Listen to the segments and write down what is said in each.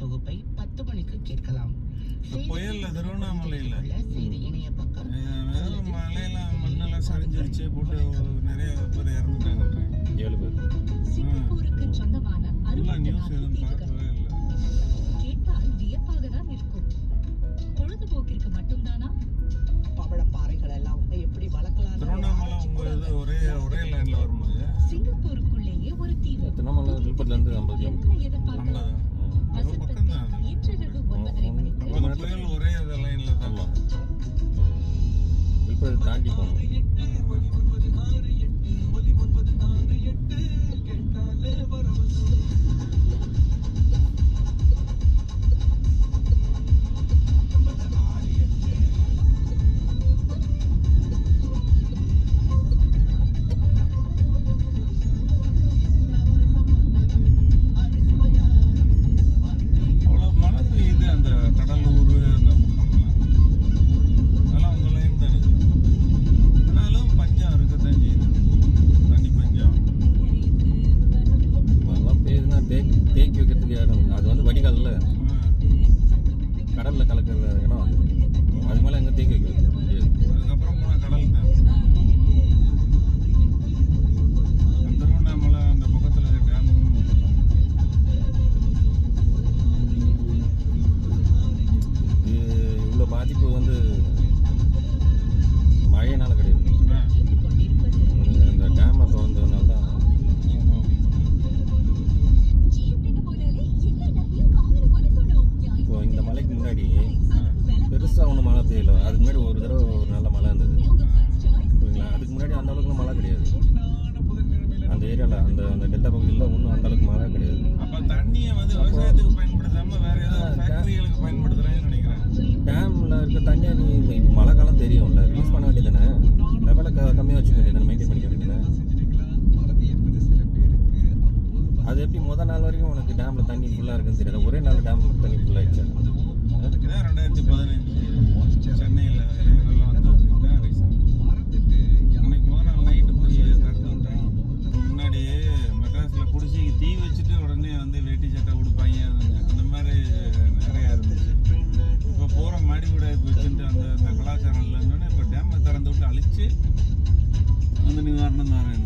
தொகுப்பை 10 மணிக்கு கேட்கலாம். புயல்ல திருவண்ணாமலையில் செய்தி இணைய பக்கம் மலையெல்லாம் மண்ணெல்லாம் சரிஞ்சிருச்சு போட்டு நிறைய பேர் இறந்துட்டாங்க. 7 பேர். சிங்கப்பூருக்கு சொந்தமான நியூஸ் எதுவும் பார்க்கவே இல்லை. கேட்டால் வியப்பாக தான் இருக்கும். பொழுதுபோக்கிற்கு மட்டும்தானா? பவளப்பாறைகள் எல்லாம் எப்படி வளர்க்கலாம். திருவண்ணாமலை உங்க இது ஒரே லைன்ல வரும்போது சிங்கப்பூருக்குள்ளேயே ஒரு தீவு. திருவண்ணாமலை விழுப்புரத்துலேருந்து 50 கிலோமீட்டர். எதிர்பார்க்கலாம். பக்கம் தான். இன்றிரவு 9:30 மணிக்கு புயல் ஒரே லைன்ல தான். விழுப்புரத்தை தாண்டி போகணும். தேக்கி வைக்கிறதுக்கு இடம், அது வந்து வடிகாலில் கடலில் கலக்கிற இடம். அது மேலே எங்கே தேக்கி வைக்கிறது? அதுக்கப்புறம் கடல் தான். திருவண்ணாமலை அந்த பக்கத்தில் டேம் இவ்வளோ பாதிப்பு வந்து மழையினால கிடையாது, இந்த டேமை திறந்ததுனால தான். இப்போ இந்த மலைக்கு முன்னாடி பெருசாக ஒன்றும் மழை பெய்யல. அதுக்கு முன்னாடி ஒரு தடவை ஒரு நல்ல மழை இருந்தது. ஓகேங்களா? அதுக்கு முன்னாடி அந்த அளவுக்கு மழை கிடையாது அந்த ஏரியாவில். அந்த டெல்டா பகுதியில் ஒன்றும் அந்த அளவுக்கு மழை கிடையாது. அப்போ தண்ணியை வந்து விவசாயத்துக்கு பயன்படுத்தாமல் வேற ஏதாவது ஃபேக்டரிகளுக்கு பயன்படுத்துகிறேன்னு நினைக்கிறேன். டேமில் இருக்க தண்ணியை நீ மழை காலம் தெரியும்ல, ரிலீஸ் பண்ண வேண்டியது தானே. லெவலை கம்மியாக வச்சுக்க வேண்டியது தானே, மெயின்டைன் பண்ணிக்க வேண்டியது. அது எப்படி முதல் நாள் வரைக்கும் உனக்கு டேமில் தண்ணி ஃபுல்லாக இருக்குன்னு தெரியல. ஒரே நாள் டேம் தண்ணி ஃபுல்லாகிடுச்சு. 2015 சென்னையில் இதெல்லாம் வந்தது. அன்னைக்கு முதல் நைட்டு போய் கறந்து விட்டேன். முன்னாடி மெட்ராஸில் குடிசைக்கு தீ வச்சுட்டு உடனே வந்து வேட்டி சட்டை கொடுப்பாங்க. அந்த மாதிரி நிறையா இருந்துச்சு. இப்போ போகிற மாடி வீடு வச்சுட்டு அந்த கலாச்சாரம் இல்லைன்னு இப்போ டேமை திறந்து விட்டு அழிச்சு அந்த நிவாரணம் தான் வரேன்.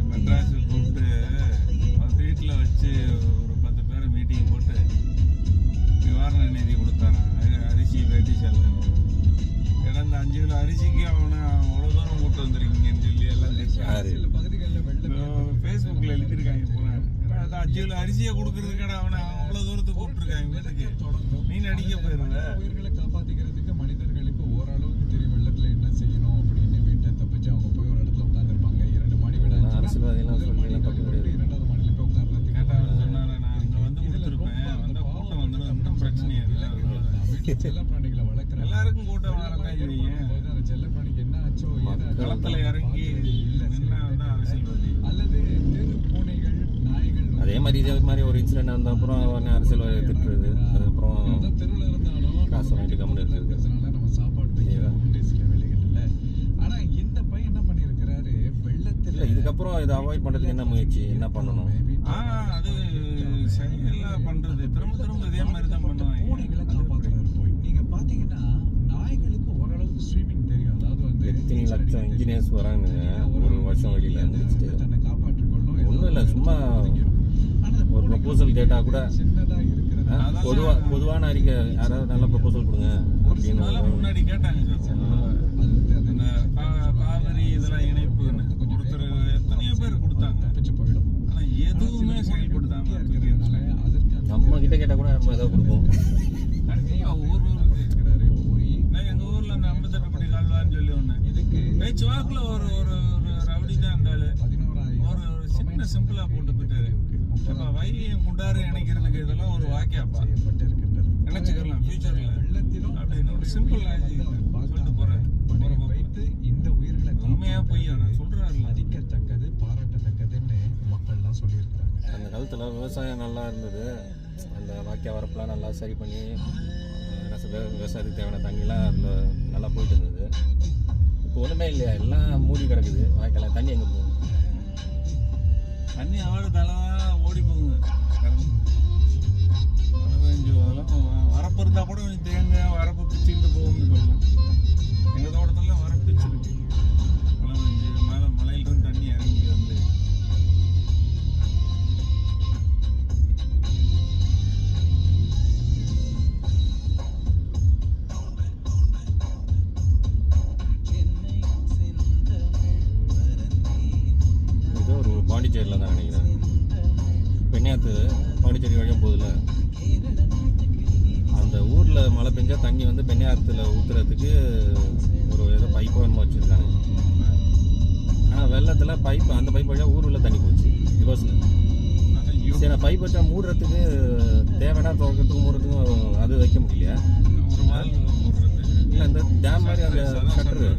மெட்ராஸு கூப்பிட்டு வீட்டில் வச்சு ஒரு 10 பேர் மீட்டிங் போட்டு நிவாரண நிதி கொடுத்தாரான். அரிசி வேட்டி செல்லுன்னு கிடந்த 5 கிலோ அரிசிக்கு அவனை அவ்வளோ தூரம் கூப்பிட்டு வந்துருக்கீங்கன்னு சொல்லி எல்லாம் ஃபேஸ்புக்கில் எழுதியிருக்காங்க. போனேன் அது 5 கிலோ அரிசியை கொடுக்குறதுக்கான அவனை அவ்வளோ தூரத்துக்கு கூப்பிட்டுருக்காங்க. வீட்டுக்கு மீன் அடிக்க போயிருவேன். உயிர்களை காப்பாற்றிக்கிறதுக்கு மனிதர்களுக்கு ஓரளவுக்கு தெரியும் வெள்ளத்தில் என்ன செய்யணும் அப்படின்னு. வீட்டை தப்பிச்சு அவங்க போய் ஒரு இடத்துல உட்காந்துருப்பாங்க. 2 மாடி வீடு அரசியல்வாதிகள்லாம் சொல்லி தப்பு கிடையாது. 2வது மாடியில் போய் உட்கார்றதுக்கு சொன்னாரு, நான் இங்கே வந்து கொடுத்துருப்பேன், வந்த கூட்டம் வந்துடும், இன்னும் பிரச்சனையா இல்லை. வீட்டில் செல்ல பிராணிகளை வளர்க்குற எல்லாருக்கும் கூட்டம் வரதான் செய்வீங்க. அந்த செல்ல பிராணிக்கு என்ன ஆச்சோ களத்தில் இறங்கி நின்னா வந்து அரசியல்வாதி அல்லது தெரு பூனைகள் நாய்கள் அதே மாதிரி இதே மாதிரி ஒரு இன்சிடென்ட் வந்த அப்புறம் அரசியல்வாதி திட்டுறது, அதுக்கப்புறம் தெருவில் இருந்தாலும் காசு வாங்கிட்டு கம்மி இருக்கிறது. நம்ம சாப்பாடு உண்டு சில வேலைகள் இல்லை. ஆனால் இந்த பையன் என்ன பண்ணியிருக்கிறாரு, வெள்ளத்தில் இதுக்கப்புறம் இதை அவாய்ட் பண்ணுறதுக்கு என்ன முயற்சி, என்ன பண்ணணும்? அது சரியில்லாம் பண்றது. திரும்ப இதே மாதிரி தான் பண்ணுவாங்க. பூனைகளை காப்பாற்றுறாரு போய். நீங்க பாத்தீங்கன்னா நாய்களுக்கு ஓரளவுக்கு ஸ்விமிங் தெரியும். அதாவது வந்து எத்தனை லட்சம் இன்ஜினியர்ஸ் வராங்க ஒரு வருஷம் வெளியில் இருந்துச்சு. தன்னை காப்பாற்றிக்கொள்ளும். ஒன்றும் இல்லை, சும்மா ஒரு ப்ரொபோசல் கேட்டால் கூட சின்னதா இருக்கிறது. பொதுவான அறிக்கை யாராவது நல்ல ப்ரொபோசல் கொடுங்க அப்படின்னு முன்னாடி கேட்டாங்க. காவிரி இதெல்லாம் இணைப்பு கொடுத்துறது எத்தனையோ பேர் கொடுத்தாங்க. போயிடும். ஆனா எதுவுமே செயல்படுத்தாங்க. நம்ம கிட்ட கேட்டால் கூட நம்ம ஏதோ கொடுப்போம். எங்க ஊர்ல அந்த 58 கால்வான்னு சொல்லி ஒண்ணு பேச்சு வாக்குல ஒரு ரவுடி தான் இருந்தாலும் ஒரு சின்ன சிம்பிளா போட்டு போயிட்டாரு. வைகையும் குண்டாரு இணைக்கிறதுக்கு இதெல்லாம் ஒரு வாக்கியாப்பா நினைச்சுக்கலாம் ஃபியூச்சர்ல அப்படின்னு ஒரு சிம்பிள் சொல்லிட்டு போறேன். இந்த உயிர்களை உண்மையா பொய்யா சொல்றாரு. மதிக்கத்தக்கது பாராட்டத்தக்கதுன்னு மக்கள்லாம் சொல்லியிருக்கிறாங்க. காலத்தில் விவசாயம் நல்லா இருந்தது. அந்த வாக்கிய வரப்பெல்லாம் நல்லா சரி பண்ணி விவசாயத்துக்கு தேவையான தண்ணிலாம் அதில் நல்லா போயிட்டு இருந்தது. இப்போ ஒன்றுமே இல்லையா, எல்லாம் மூடி கிடக்குது வாய்க்கெல்லாம். தண்ணி எங்கே போகும்? தண்ணி அவாடு தலைதான் ஓடி போகுங்க. மழை பெஞ்சு அதெல்லாம் வரப்பு இருந்தால் கூட கொஞ்சம் தேங்காய் வரப்பு பிச்சுக்கிட்டு போகும்னு சொல்லலாம். எங்கள் தோட்டத்தில் வரப்பு பிச்சுருக்கு. மழை பெஞ்சு மலையிலிருந்து தண்ணி இறங்கி வந்து ஏதோ ஒரு பாண்டிச்சேரியில் தான் நினைக்கிறேன். பெண்ணியாத்து பாண்டிச்சேரி வழியாக போகுதுல்ல, அந்த ஊரில் மழை பெஞ்சா தண்ணி வந்து பெண்ணியாத்தில் ஊற்றுறதுக்கு ஒரு ஏதோ பைப்பு வேணுமா வச்சுருக்காங்க. ஆனால் வெள்ளத்தில் பைப்பு, அந்த பைப் வழியாக ஊர் உள்ள தண்ணி போச்சு ரிவர்ஸில். சரி, நான் பைப் வச்சா மூடுறதுக்கு தேவைன்னா துவக்கிறதுக்கு மூடுறதுக்கும் அது வைக்க முடியலையா? ஒரு வால் போடுறது இல்லை, இந்த டேம் மாதிரி அந்த ஷட்டரு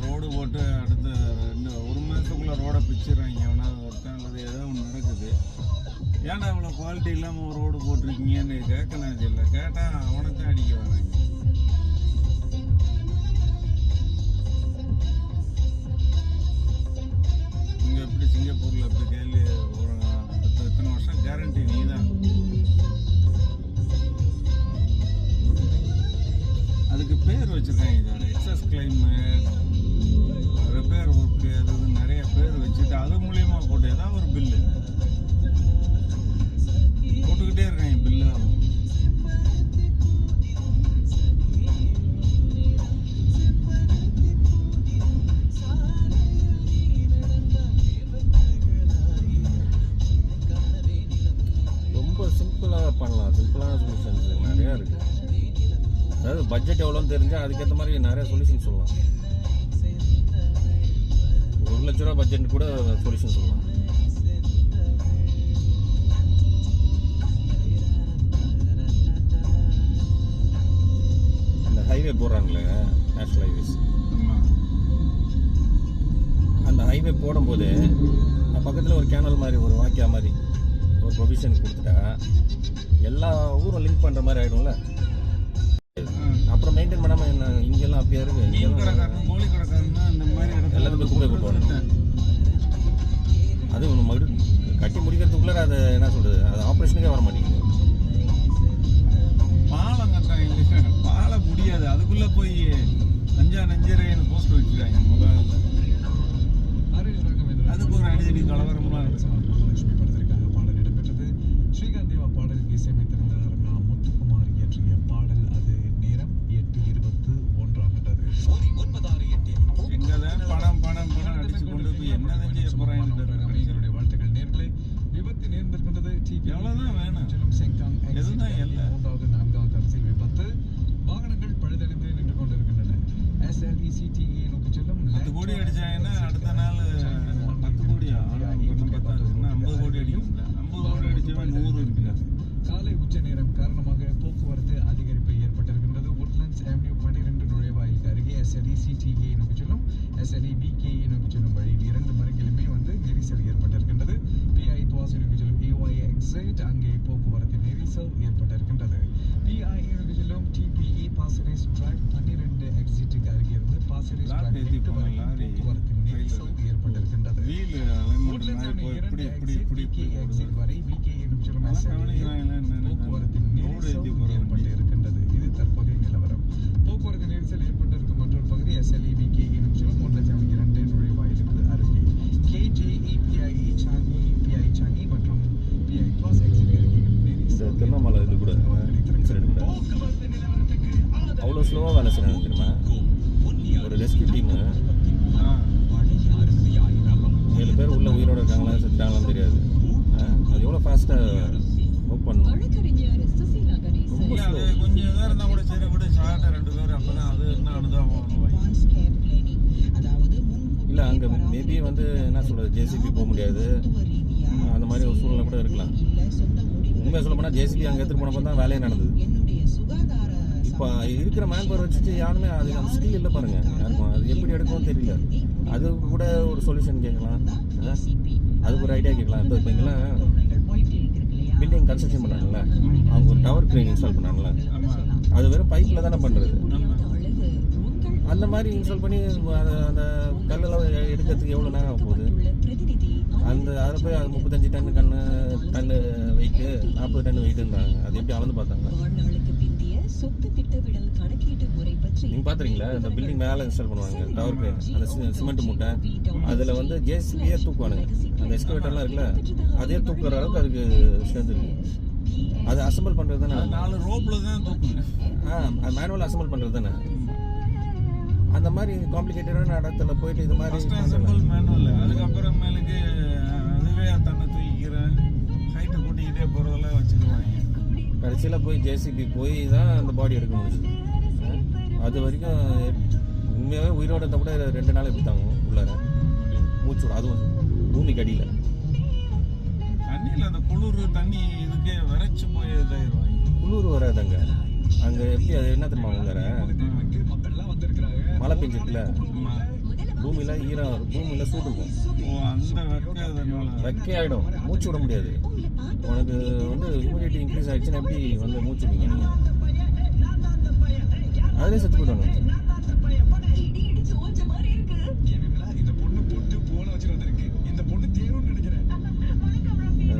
ரோடு போட்டு அடுத்த 1 மாதத்துக்குள்ளே ரோடை பிச்சுறாங்க. எவனாவது ஒருத்தன் அல்லது ஏதோ ஒன்று நடக்குது. ஏன்டா இவ்வளோ குவாலிட்டி இல்லாமல் ஒரு ரோடு போட்டிருக்கீங்கன்னு கேட்கணும். இல்லை கேட்டால் அவனைத்தான் அடிக்க வராங்க. இங்கே எப்படி சிங்கப்பூரில் எப்படி கேள்வி ஒரு இத்தனை வருஷம் கேரண்டி நீ தான். அதுக்கு பேர் வச்சுருக்காங்க. இதோட எக்ஸஸ் கிளைமு, ரிப்பேர் ஒர்க்கு, அது நிறைய பேர் வச்சுட்டு அது மூலியமாக போட்டு ஏதாவது ஒரு பில்லு போட்டுக்கிட்டே இருக்காங்க. பில்லு ரொம்ப சிம்பிளாக பண்ணலாம். சிம்பிளான சொல்யூஷன்ஸ் நிறையா இருக்குது. அதாவது பட்ஜெட் எவ்வளோன்னு தெரிஞ்சால் அதுக்கேற்ற மாதிரி நிறைய சொல்யூஷன் சொல்லலாம். 1 லட்ச ரூபா பட்ஜெட் கூட சொல்யூஷன் சொல்லலாம். இந்த ஹைவே போடுறாங்களே, நேஷ்னல் ஹைவேஸ், அந்த ஹைவே போடும்போது பக்கத்தில் ஒரு கேனல் மாதிரி, ஒரு வாக்கியா மாதிரி ஒரு ப்ரொவிஷன் கொடுத்துட்டா எல்லா ஊரும் லிங்க் பண்ணுற மாதிரி ஆகிடும்ல. அப்புறம் மெயின்டைன் பண்ணாமல் என்ன இங்கெல்லாம் அப்படியே இருக்குது. மீன் இங்கெல்லாம் கடைக்காரன், கோழி கடைக்காரன்னா இந்த மாதிரி இடத்துல எல்லாத்துக்கும் குப்பை கொட்டுவாங்க. அது மறு கட்டி முடிக்கிறதுக்குள்ளே அது என்ன சொல்கிறது, அது ஆப்ரேஷனுக்கே வர மாட்டேங்குது. பாலம் கட்டாங்க. பாலம் முடியாது. அதுக்குள்ளே போய் நஞ்சரைன்னு போஸ்ட் வச்சுருக்காங்க முதல்ல. அதுக்கு ஒரு அடிதடி கலவரம்லாம் இருக்கு. மகாலட்சுமி படத்திற்காக பாடல் இடம்பெற்றது. ஸ்ரீகாந்த் தேவா பாடலுக்கு இசையமைத்திருந்தார். முத்துக்குமார் இயற்றிய பாடல். அது நேரம் 8:21 ஆகின்றது. எங்கதான் பணம் பணம் பணம் அடிச்சு கொண்டு போய் என்னதான் செய்ய போறாங்க. கலைஞருடைய வாழ்த்துக்கள். நேர்களே, விபத்து நேர்ந்திருக்கின்றது. எவ்வளவுதான் வேணும்? செங்காங் எதுதான் இல்லை. 3வது 4வது அரசியல் விபத்து. வாகனங்கள் பழுதடைந்து நின்று கொண்டிருக்கின்றன. SLECTA நோக்கி செல்லும் 10 கோடி அடிச்சாங்கன்னா அடுத்த நாள் 10 கோடியா? இன்னும் 50 கோடி அடிக்கும்ல. 50 கோடி அடிச்சவன் 100 இருக்குல்ல. காலை உச்ச நேரம் காரணமாக போக்குவரத்து அதிகரிப்பு ஏற்பட்டிருக்கின்றது. உட்லண்ட்ஸ் அவென்யூ 12 நுழைவாயிலுக்கு அருகே SLECTA நோக்கி செல்லும் SLEBKA நோக்கி செல்லும் வழியில் 2 மரங்களிலுமே நெரிசல் ஏற்பட்டிருக்கின்றது. PI துவாசி நோக்கி செல்லும் AY எக்ஸைட் அங்கே போக்குவரத்து நெரிசல் ஏற்பட்டிருக்கின்றது. PI நோக்கி செல்லும் TPE பாசரேஸ் டிரைவ் 12 எக்ஸிட்டுக்கு அருகே இருந்து பாசரேஸ் டிரைவ் போக்குவரத்து நெரிசல் ஏற்பட்டிருக்கின்றது. வீல் உட்லண்ட்ஸ் அவென்யூ இப்படி 2 இப்படி இப்படி எக்ஸிட் எக்ஸிட் வரை BKA நோக்கி செல்லும் போக்குவரத்து நெரிசல் ஏற்பட்டு இருக்கின்றது. இது தற்போதைய நிலவரம். போக்குவரத்து நெரிசல் ஏற்பட்டிருக்கும் மற்றொரு பகுதி SLEBKA நிமிஷம் 1,2 நுழைவாயிலுக்கு அருகே KJEPIE சாங்கி PI சாங்கி மற்றும் PI துவாஸ் எக்ஸிட் அருகே இந்த திருவண்ணாமலை இது கூட இன்சிடென்ட் கூட அவ்வளோ ஸ்லோவாக வேலை செய்யணும் தெரியுமா? ஒரு ரெஸ்கியூ டீமு 7 பேர் உள்ள உயிரோடு இருக்காங்களா செத்துட்டாங்களான்னு தெரியாது. அது எவ்வளோ ஃபாஸ்ட்டாக ஒர்க் பண்ணணும். வழக்கறிஞர் சுசீலா கணேசன் ரொம்ப அது ஸ்லோ. கொஞ்சம் இதாக இருந்தால் கூட சரி, கூட ஷார்ட்டாக 2 பேர் அப்போ தான் அது என்ன அனுதாபம். அட்வான்ஸ் கேர் பிளானிங், அதாவது இல்லை அங்கே மேபி வந்து என்ன சொல்கிறது ஜேசிபி போக முடியாது, அந்த மாதிரி ஒரு சூழ்நிலை கூட இருக்கலாம். உண்மையாக சொல்ல போனால் ஜேசிபி அங்கே எடுத்துகிட்டு போனப்போ தான் வேலையே நடந்தது. இப்போ இருக்கிற மேன் பவர் வச்சுட்டு யாருமே அது அந்த ஸ்கில் இல்லை பாருங்க யாருக்கும். அது எப்படி எடுக்கணும்னு தெரியல. அதுக்கு கூட ஒரு சொல்யூஷன் கேட்கலாம், அதுக்கு ஒரு ஐடியா கேட்கலாம். இப்போ இங்கெல்லாம் பில்டிங் கன்ஸ்ட்ரக்ஷன் பண்ணாங்கல்ல, அவங்க ஒரு டவர் கிரேன் இன்ஸ்டால் பண்ணாங்கல்ல, அது வெறும் பைப்பில் தானே பண்ணுறது. அந்த மாதிரி இன்ஸ்டால் பண்ணி அந்த கல்லெல்லாம் எடுக்கிறதுக்கு எவ்வளோ நேரம் ஆக போகுது? அதை போய் அது 35 டன்னு வெயிட்டு, 40 டன் வெயிட்டுன்றாங்க. அது எப்படி அளந்து பார்த்தாங்க? நீங்கள் பார்த்துறீங்களா? இந்த பில்டிங் மேலே இன்ஸ்டால் பண்ணுவாங்க டவர் கிரேன், அந்த சிமெண்ட் மூட்டை, அதில் வந்து ஜேசிபியே தூக்குவானுங்க. அந்த எக்ஸ்கவேட்டர்லாம் இருக்குல்ல, அதே தூக்குற அளவுக்கு அதுக்கு ஸ்ட்ரென்த் இருக்குது. அது அசம்பிள் பண்ணுறது தானே, 4 ரோப்பில் தான் தூக்குங்க. அது மேனுவல் அசம்பிள் பண்ணுறது தானே. அந்த மாதிரி காம்ப்ளிகேட்டடான இடத்துல போயிட்டு இது மாதிரி அசம்பிள் மேனுவல், அதுக்கப்புறமேலுக்கு அதுவே தன்னை தூக்கிக்கிறேன் ஹைட்டை கூட்டிக்கிட்டே போகிறதெல்லாம் வச்சுக்குவாங்க. கடைசியில் போய் ஜேசிபி போய் தான் அந்த பாடி எடுக்க முடியுது. அது வரைக்கும் உண்மையாகவே உயிரோட இருந்தால் கூட 2 நாள் எப்படி தாங்கும் உள்ளார மூச்சு விடும். அதுவும் பூமிக்கு அடியில் தண்ணியில் அந்த குளிர் தண்ணி இதுக்கே விரைச்சி போய் இதாகிடுவாங்க. குளிர் வராதுங்க அங்கே. எப்படி அது என்ன தெரியுமா உள்ளார மழை பெஞ்சிருக்குல்ல, பூமியில் ஈரம், பூமியில் சூடு இருக்கும். வெக்கையாயிடும், மூச்சு விட முடியாது. உனக்கு வந்து ஹியூமிடிட்டி இன்க்ரீஸ் ஆகிடுச்சுன்னா எப்படி வந்து மூச்சு விடுங்க நீங்கள்? அதிலே செத்து போயிடணும்.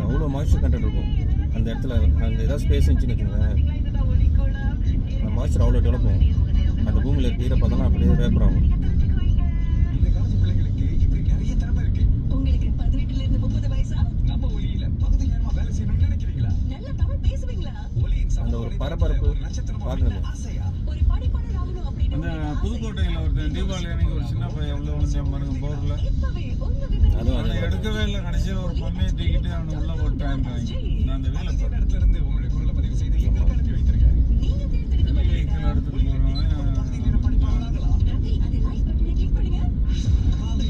அவ்வளோ மாய்ஸ்சர் கண்டென்ட் இருக்கும் அந்த இடத்துல. அங்கே ஏதாவது ஸ்பேஸ் இருந்துச்சுன்னு வச்சுக்கோங்களேன், அந்த மாய்ஸ்சர் அவ்வளோ டெவலப் ஆகும். அந்த பூமியில் இருக்க ஈரப்பதெல்லாம் அப்படியே வேப்பர் ஆகும். இந்த காலத்து பிள்ளைங்களுக்கு இப்படி நிறைய திறமை இருக்கு. உங்களுக்கு 18 இருந்து 30 வயசா? நம்ம ஒலியில பகுதி நேரமா வேலை செய்யணும்னு நினைக்கிறீங்களா? நல்ல தமிழ் பேசுவீங்களா? ஒலியின் அந்த ஒரு பரபரப்பு பார்க்கணும். ஆசையா? ஒரு படிப்பாளர் ஆகணும் அப்படின்னு அந்த புதுக்கோட்டையில் ஒருத்தன் தீபாவளி அன்னைக்கு ஒரு சின்ன பையன் எவ்வளோ வந்து பாருங்க போரில் அதுவும் அவனை எடுக்கவே இல்லை. கடைசியில் ஒரு பொண்ணையை தூக்கிட்டு அவனை உள்ள போட்டான்றாங்க. நான் அந்த வேலை அதே இடத்துல இருந்து உங்களுடைய குரலை பதிவு செய்து எங்களுக்கு அனுப்பி வைத்திருக்கேன். வெஹிக்கிள் எடுத்துட்டு போகிறவன்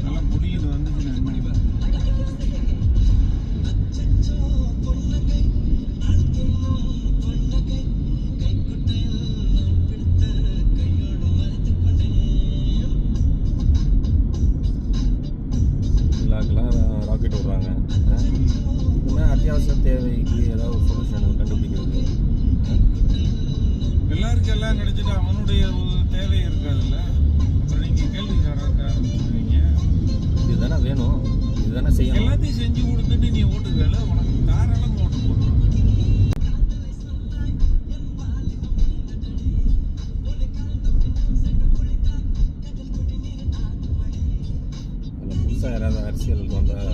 நல்லா முடியுது வந்துச்சு. ராக்கெட் விடுறாங்க. இதுமாதிரி அத்தியாவசிய தேவைக்கு ஏதாவது ஒரு சொல்யூஷன் கண்டுபிடிக்கிறது. எல்லாருக்கும் எல்லாம் கிடைச்சிட்டு அவனுடைய தேவை இருக்காதுல்ல. அப்புறம் நீங்கள் கேள்வி கேட்க ஆரம்பிச்சுருவீங்க. இதுதானே வேணும், இதுதானே செய்யணும். எல்லாத்தையும் செஞ்சு கொடுத்துட்டு நீ ஓட்டுக்கல, உனக்கு தாராளமாக ஓட்டு போடுறான். புதுசாக யாராவது அரசியலுக்கு வந்தால்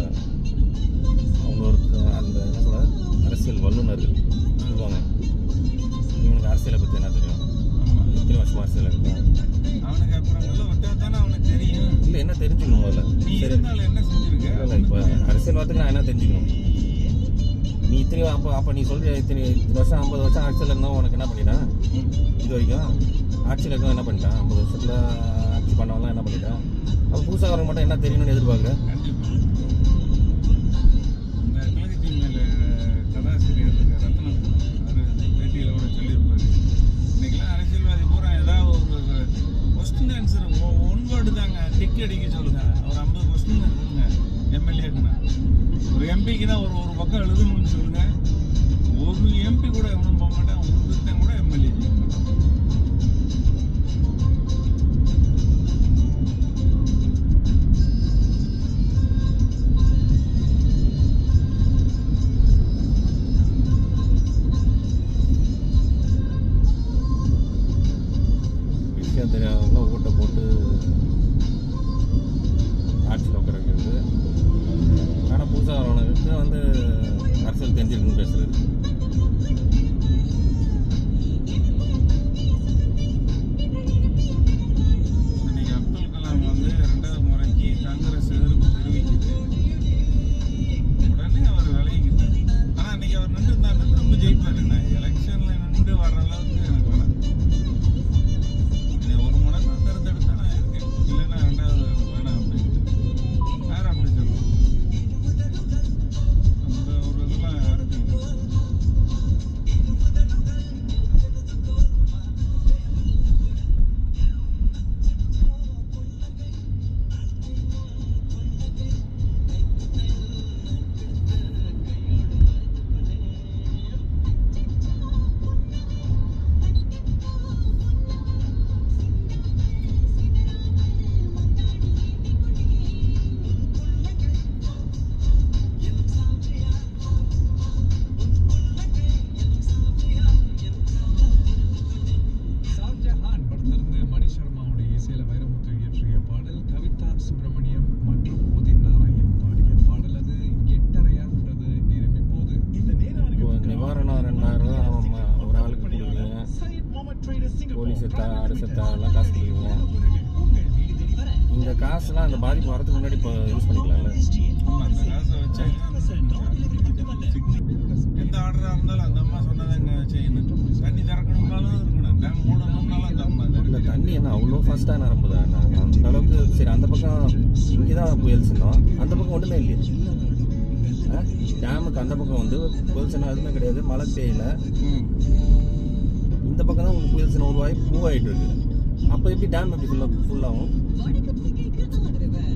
அவங்க ஒரு அந்த என்ன சொல்ல அரசியல் வல்லுநர்கள் சொல்லுவாங்க, இவனுக்கு அரசியலை பற்றி என்ன தெரியும், எத்தனை வருஷமாக அரசியல் இருக்கா, அவனுக்கு அப்புறம் உள்ள விட்டா தானே அவனுக்கு தெரியும். இல்லை என்ன தெரிஞ்சுக்கணும் முதல்ல. நீ சரி இருந்தாலும் என்ன செஞ்சிருக்க? இல்லை இப்போ அரசியல் வார்த்தைக்கு நான் என்ன தெரிஞ்சுக்கணும்? நீ இத்தனை அப்போ நீ சொல்கிற இத்தனை வருஷம் 50 வருஷம் ஆட்சியில் இருந்தால் உனக்கு என்ன பண்ணிட்டான்? இது வரைக்கும் ஆட்சியில் இருக்கவன் என்ன பண்ணிட்டான்? 50 வருஷத்தில் ஆட்சி பண்ணவெல்லாம் என்ன பண்ணிட்டான்? அப்போ புதுசாக வர மட்டும் என்ன தெரியணும்னு எதிர்பார்க்குறேன். கண்டிப்பாக இந்த கிழக்கு மேலே கதாசிரியர் ரத்னம் அவர் பேட்டியில் கூட சொல்லியிருப்பாரு, இன்னைக்கெல்லாம் அரசியல்வாதி பூரா ஏதாவது ஒரு கொஸ்டின் ஆன்சர் ஒன் வேர்டு தாங்க டிக் அடிக்க சொல்லுங்க. ஒரு 50 கொஸ்டின் இருக்குங்க எம்எல்ஏக்குன்னா. ஒரு எம்பிக்குன்னா ஒரு பக்கம் எழுதணும்னு சொல்லுங்க. ஒரு எம்பி கூட எவனும் போக மாட்டேன், ஒருத்தன் கூட எம்எல்ஏ செய்ய மாட்டான். விஷயம் தெரியாதவங்களும் ஓட்டை போட்டு ஆட்சியில் உட்கார வைக்கிறது. ஆனால் புதுசாக வரவனுக்கு வந்து அரசியல் தெரிஞ்சிருக்குன்னு பேசுறது. இன்னைக்கு அப்துல் கலாம் வந்து 2வது முறைக்கு காங்கிரஸ் எதிர்ப்பு தெரிவிக்குது. உடனே அவர் விலகிக்கிட்டார். ஆனால் இன்னைக்கு அவர் நின்று இருந்தாருன்னா திரும்ப ஜெயிப்பாரு. நான் எலெக்ஷனில் நின்று வர்ற அளவுக்கு எனக்கு வேணாம். ஒரு முறை நான் தேர்ந்தெடுத்தா நான் இருக்கேன், இல்லைன்னா 2வது வேணாம் அப்படின்ட்டு. செத்தா ஆடு செத்தா எல்லாம் காசு கொடுக்குறீங்க. இந்த காசுலாம் அந்த பாதிப்பு வரதுக்கு முன்னாடி இப்போ யூஸ் பண்ணிக்கலாம்ல. ஆமா, அந்த காசை வச்சாங்கன்னா எந்த ஆர்டராக இருந்தாலும் அந்த அம்மா சொன்னதாங்க செய்யணும். தண்ணி திறக்கணும்னாலும் இருக்கணும், டேம் மூடணும்னாலும் அந்த அம்மா தான். இல்லை தண்ணி என்ன அவ்வளோ ஃபாஸ்ட்டாக நிரம்புதா? அந்த அளவுக்கு சரி. அந்த பக்கம் இங்கே தான் புயல் சின்னம், அந்த பக்கம் ஒன்றுமே இல்லையே. டேமுக்கு அந்த பக்கம் வந்து புயல் சின்னம் எதுவுமே கிடையாது, மழை பெய்யல. இந்த பக்கம் தான் உங்களுக்கு புயல் சின்னம் உருவாகி பூவாயிட்டு இருக்கு. அப்போ எப்படி டேம் எப்படி ஃபுல்லாகும்?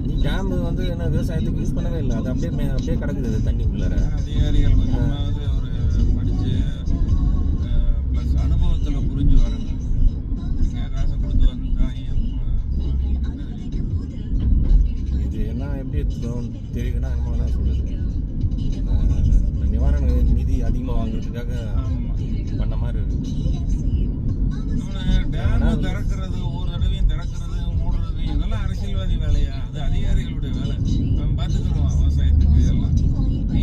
நீ டேம் வந்து என்ன விவசாயத்துக்கு யூஸ் பண்ணவே இல்லை, அது அப்படியே கிடக்குது அது தண்ணி உள்ளார. அதிகாரிகள் கொஞ்சமாவது ஒரு படிச்சு ப்ளஸ் அனுபவத்தில் புரிஞ்சு வரணும். காசை கொடுத்து வந்துட்டாங்க. இது எல்லாம் எப்படி தெரியுதுன்னா நம்ம தான் சொல்லுது, நிவாரண நிதி அதிகமாக வாங்குறதுக்காக பண்ண மாதிரி இருக்கு. டேம் திறக்கிறது, ஒவ்வொரு தடவையும் திறக்கிறது மூடுறது இதெல்லாம் அரசியல்வாதி வேலையா? அது அதிகாரிகளுடைய வேலை. நம்ம பார்த்துக்கணும் விவசாயத்துக்கு எல்லாம்.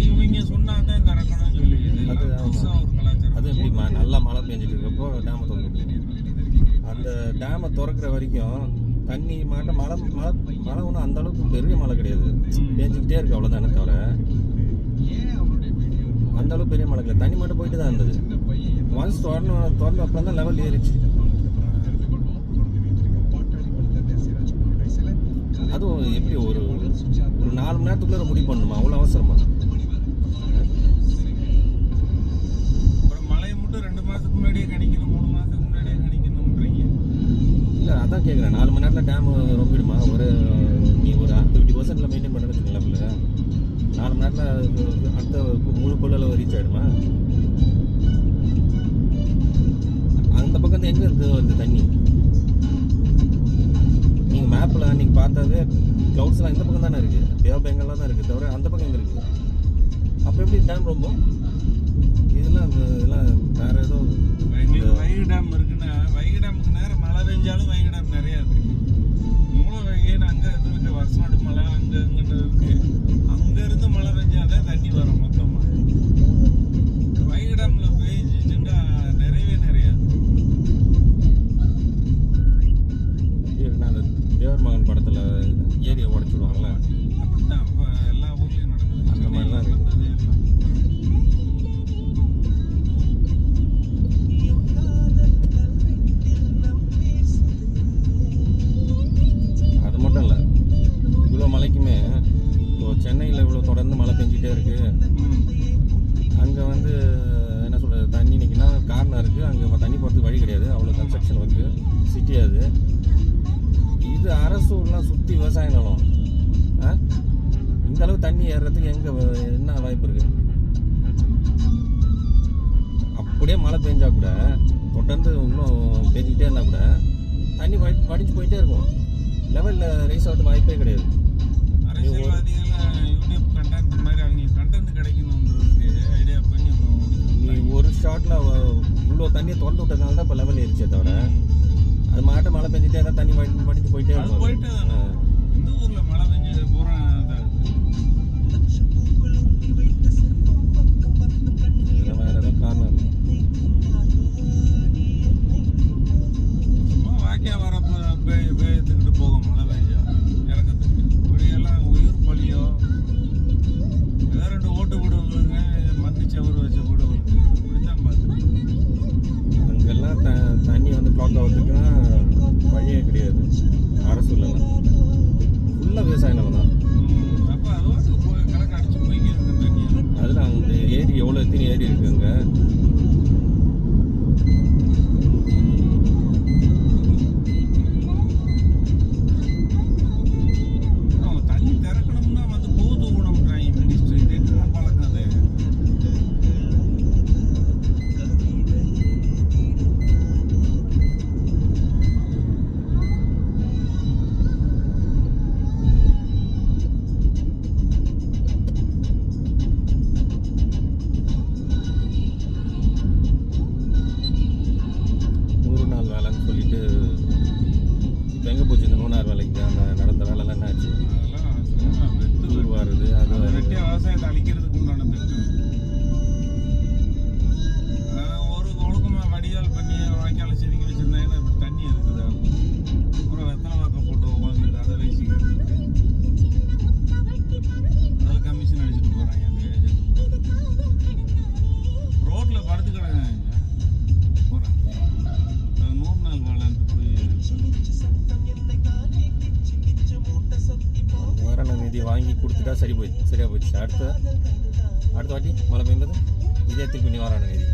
இவங்க சொன்னா தான் திறக்கணும்னு சொல்லி அது புதுசாக ஒரு கலாச்சாரம். அது எப்படி நல்லா மழை பெஞ்சிட்டு இருக்கப்போ டேமை திறந்து, அந்த டேமை திறக்கிற வரைக்கும் தண்ணி மாட்ட மழை ஒன்றும் அந்த அளவுக்கு பெரிய மழை கிடையாது, பெஞ்சிக்கிட்டே இருக்கு அவ்வளோதானே தவிர அந்த அளவுக்கு பெரிய மழை கிடையாது. தண்ணி மட்டும் போயிட்டு தான் இருந்தது. ஒன்ஸ் திறந்த அப்புறம் தான் லெவல் ஏறிச்சு. அதுவும் எப்படி ஒரு 4 மணி நேரத்துக்குள்ள முடிவு பண்ணணுமா? அவ்வளோ அவசரமா? அப்புறம் மழையை மட்டும் 2 மாதத்துக்கு முன்னாடியே கணிக்கணும், 3 மாதத்துக்கு முன்னாடியே கணிக்கணும்ன்றீங்க. இல்லை அதான் கேட்குறேன், 4 மணி நேரத்தில் டேம் ரொம்பிடுமா? நீ ஒரு 50% மெயின்டைன் பண்ண வச்சுக்கோங்களா? 4 மணி நேரத்தில் அடுத்த முழு கொள்ளளவு ரீச் ஆகிடுமா? அந்த பக்கம் எங்கே இருந்து வருது தண்ணி? நீங்கள் மேப்பில் நீங்கள் பார்த்தாவே க்ளவுட்ஸ்லாம் இந்த பக்கம் தானே இருக்குது, பே ஆஃப் பெங்காலில் தான் இருக்குது, தவிர அந்த பக்கம் எங்கே இருக்குது? அப்போ எப்படி டேம் ரொம்ப? இதெல்லாம் வேறு ஏதோ. எங்களுக்கு வைகை டேம் இருக்குன்னா, வைகை டேமுக்கு நேரம் மழை பெஞ்சாலும் வைகை டேம் நிறையா இருக்குது. மூல வைகைன்னு அங்கே இருக்கு, வருஷநாடு மழை அங்கே இங்கன்னு இருக்குது. அங்கேருந்து மழை பெஞ்சாதான் தண்ணி வரும் மொத்தமாக. வைகை டேமில் பெஞ்சிச்சுன்னா நிறையவே நிறையாது. எப்படி இருக்குன்னா அந்த தேவர் மகன் படத்தில் ஏரியை உடச்சிடுவாங்களே, அப்படித்தான் இப்போ எல்லா ஊர்லேயும் நடக்குது. அந்த மாதிரி தான் இருக்குது. நடந்தது எல்லாம். அது மட்டும் இல்லை, இவ்வளோ மழைக்குமே இப்போ சென்னையில் இவ்வளோ தொடர்ந்து மழை பெஞ்சிட்டே இருக்குது. அங்கே வந்து என்ன சொல்கிறது, தண்ணி நிற்கினா காரணம் இருக்குது, அங்கே தண்ணி போகிறதுக்கு வழி கிடையாது, அவ்வளோ கன்ஸ்ட்ரக்ஷன் ஒர்க்கு சிட்டி. அது இது அரசு ஊர்லாம் சுற்றி விவசாய நிலம். இந்த அளவு தண்ணி ஏறுறதுக்கு எங்கே என்ன வாய்ப்பு இருக்குது? அப்படியே மழை பெஞ்சா கூட தொடர்ந்து இன்னும் பெஞ்சிக்கிட்டே இருந்தால் கூட தண்ணி வடிஞ்சு போயிட்டே இருக்கும், லெவலில் ரைஸ் ஆகிறது வாய்ப்பே கிடையாது. அரசியல்வாதிகள் யூடியூப் கண்டென்ட் மாதிரி அவங்க கண்டென்ட் கிடைக்கணுன்றதுக்கு ஐடியா பண்ணி நீ ஒரு ஷார்ட்டில் இவ்வளோ தண்ணியை திறந்து விட்டதுனால தான் இப்போ லெவல் ஏறிச்சே தவிர அது மாட்ட மழை பெஞ்சிட்டே இருந்தால் தண்ணி வடிஞ்சு போயிட்டே அது போயிட்டே தானே. இந்த ஊரில் மழை பெஞ்சது பூரா வேறு ஏதோ காரணம் இல்லை. சும்மா வாக்கியா வரப்போ பெய்யத்துக்கிட்டு போகும் மழை பெஞ்சா இறக்கத்துக்கு. இப்படியெல்லாம் உயிர் பலியோ ஏதோ 2 ஓட்டு கூட விழுங்க, மந்தி செவரு வச்ச கூட விழுங்க, இப்படித்தான் பார்த்து. அங்கெல்லாம் தண்ணி வந்து க்ளாக் ஆகிறதுக்குன்னா வழியே கிடையாது. அரசுலாம் ஃபுல்லாக விவசாய நிலம் தான். அப்போ அதோட கணக்கு அடிச்சு போய்க்கிட்டு இருக்கு தண்ணி. அதில் அந்த ஏரி எவ்வளோ எத்தனை ஏரி இருக்குங்க. தண்ணி திறக்கணும்னா வந்து போது ஊனம்ன்றாங்க மினிஸ்ட்ரி. என்ன பழக்கம் அது? சரியாக போச்சு. அடுத்த வாட்டி மழை பெய்யும்போது இதே திருப்பி நீ வரானுங்க இது